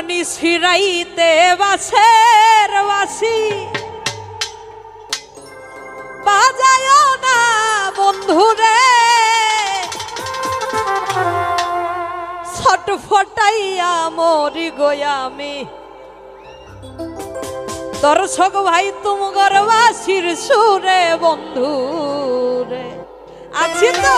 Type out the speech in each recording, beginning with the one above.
নিশিরাইতে বাসের বাসি বাজায় না বন্ধুরে, ছটফটাইয়া মরি গোয়ামি। দর্শক ভাই তুমগর বাসির সুরে বন্ধুরে আছি তো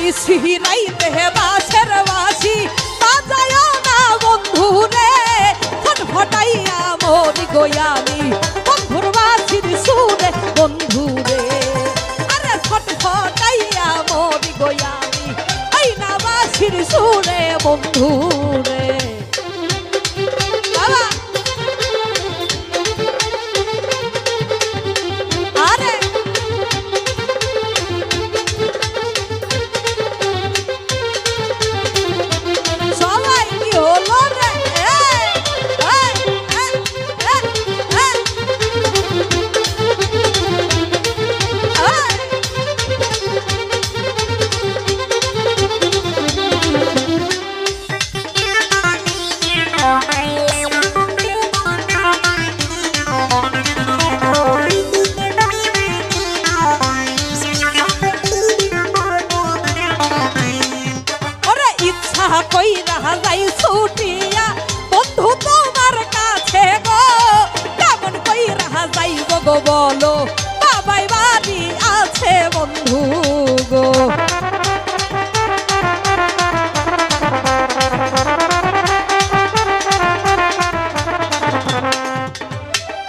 নিশিরাইতে বাসের বাসি বাজায় না বন্ধুরে, ছটফটাইয়া মরি গোয়ামি। বন্ধুর বাসির সুরে বন্ধুরে, আরে ছটফটাইয়া মরি গোয়ামি। এই না বাসির সুরে বন্ধুরে বাবা। কইরা যাই ছুটিয়া বন্ধু তোমার কাছে গো, কেমন কইরা যাইব গো বলো, বাবাই বাড়ি আছে বন্ধু গো।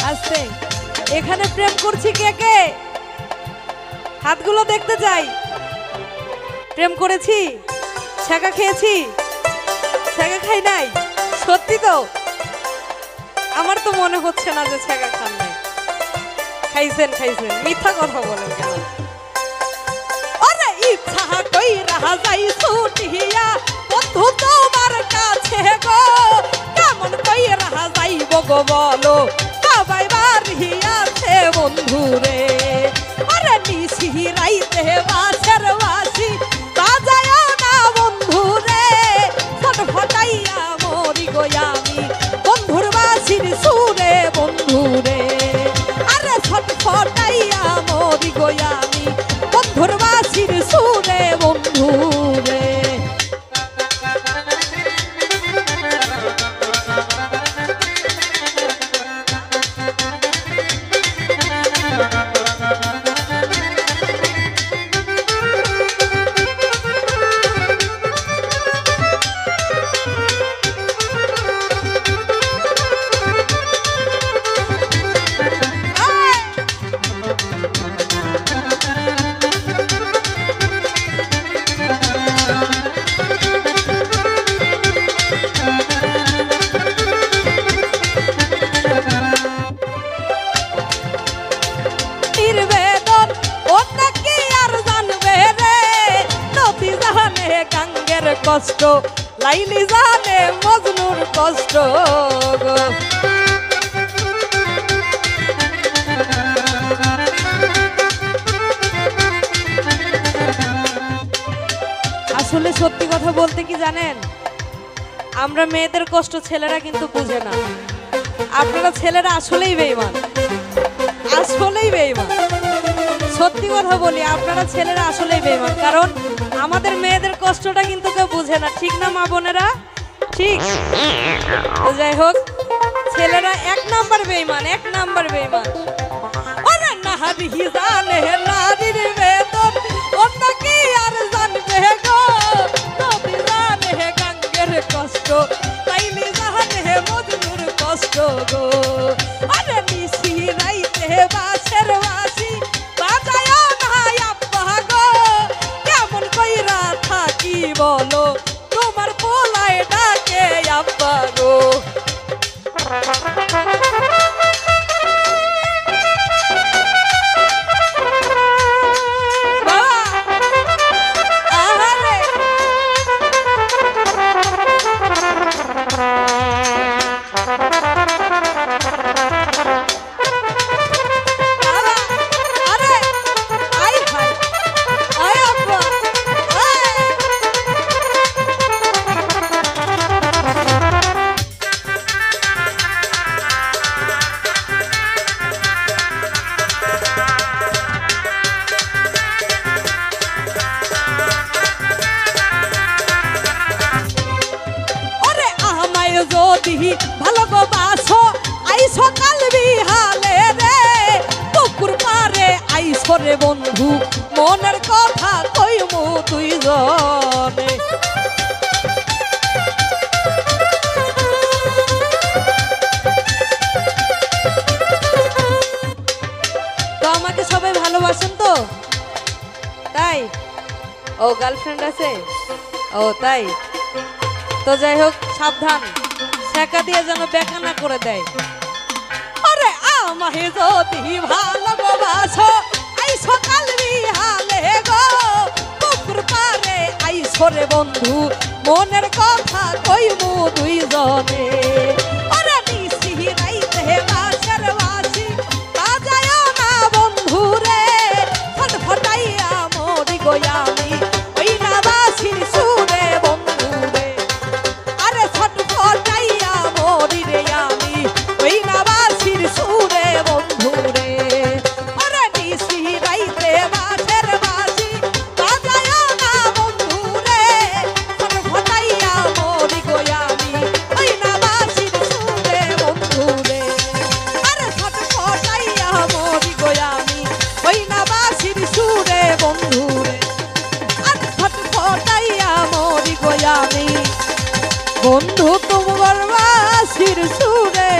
আস্তে এখানে প্রেম করছি কে কে, হাতগুলো দেখতে চাই। প্রেম করেছি, ছ্যাঁকা খেয়েছি, ছ্যাঁকা খাই নাই, সত্যি তো? আমার তো মনে হচ্ছে না যে ছ্যাঁকা খান নাই। খাইছেন খাইছেন, মিথ্যা কথা বলেন কেন? আরে ইচ্ছা কইরা যাই ছুটিয়া বন্ধু তোমার কাছে গো, কেমন কইরা যাইব গো বলো, বাবাই বাড়ি আছে বন্ধু রে। আরে নিশিরাইতে বাসের বাসি বাজায় না বন্ধুরে, ছটফটাইয়া মরি গোয়ামি। বন্ধুর বাসির সুরে বন্ধুরে, আরে ছটফটাইয়া মরি গোয়ামি। বন্ধুর বাসির সুরে বন্ধুরে কষ্ট, লাইলি জানে মজনুর কষ্ট গো। আসলে সত্যি কথা বলতে কি জানেন, আমরা মেয়েদের কষ্ট ছেলেরা কিন্তু বুঝে না। আপনারা ছেলেরা আসলেই বেঈমান, আসলেই বেঈমান। সত্যি কথা বলি, আপনারা ছেলেরা আসলেই বেঈমান, কারণ আমাদের মেয়েদের কষ্টটা কিন্তু কেউ বুঝে না, ঠিক না মা বোনেরা? ঠিক তো যাই হোক, ছেলেরা এক নাম্বার বেঈমান, এক নাম্বার বেঈমান। ওরে নাহারি জানে নারীর বেদন, অন্য কি আর জানবে গো, নবী জানে গাঙ্গের কষ্ট, তাইলি জানে মজনুর কষ্ট গো। আরে নিশিরাইতে বাসের বাসি বাজায় না আব্বা গো, কেমন কইরা থাকি বলো, তোমার পোলায় ডাকে আব্বা গো। সরে বন্ধু মনের কথা কইমু দুইজনে। তো আমাকে সবাই ভালোবাসেন তো? তাই? ও গার্লফ্রেন্ড আছে? ও তাই? তো যাই হোক, সাবধান, ছেঁকা দিয়ে যেন বেকা না করে দেয়। আরে আমাহে যদি ভালোবাসো আইসো কাল বিহালে গো, পুকুর পারে আইসো রে বন্ধু মনের কথা কইমু দুইজনে। ওরে নিশি রাইতে বাঁশের বাঁশি বাজায়ও না বন্ধু রে, ফটফটাইয়া মরি গো আমি ওই না বাঁশির সুরে বন্ধু রে। আরে ফটফটাইয়া মরি রে আমি ওই না বাঁশির সুরে বন্ধু রে। ওরে নিশি রাইতে বাঁশের বাঁশি বাজায়ও না বন্ধু রে, ফটফটাইয়া মরি গো আমি ওই না বাঁশির সুরে বন্ধু রে। আরে ফটফটাইয়া মরি গো আমি ওই না বাঁশির সুরে বন্ধু রে। আরে ফটফটাইয়া মরি গো আমি বন্ধু তোমার বাঁশির সুরে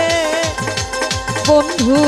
বন্ধু।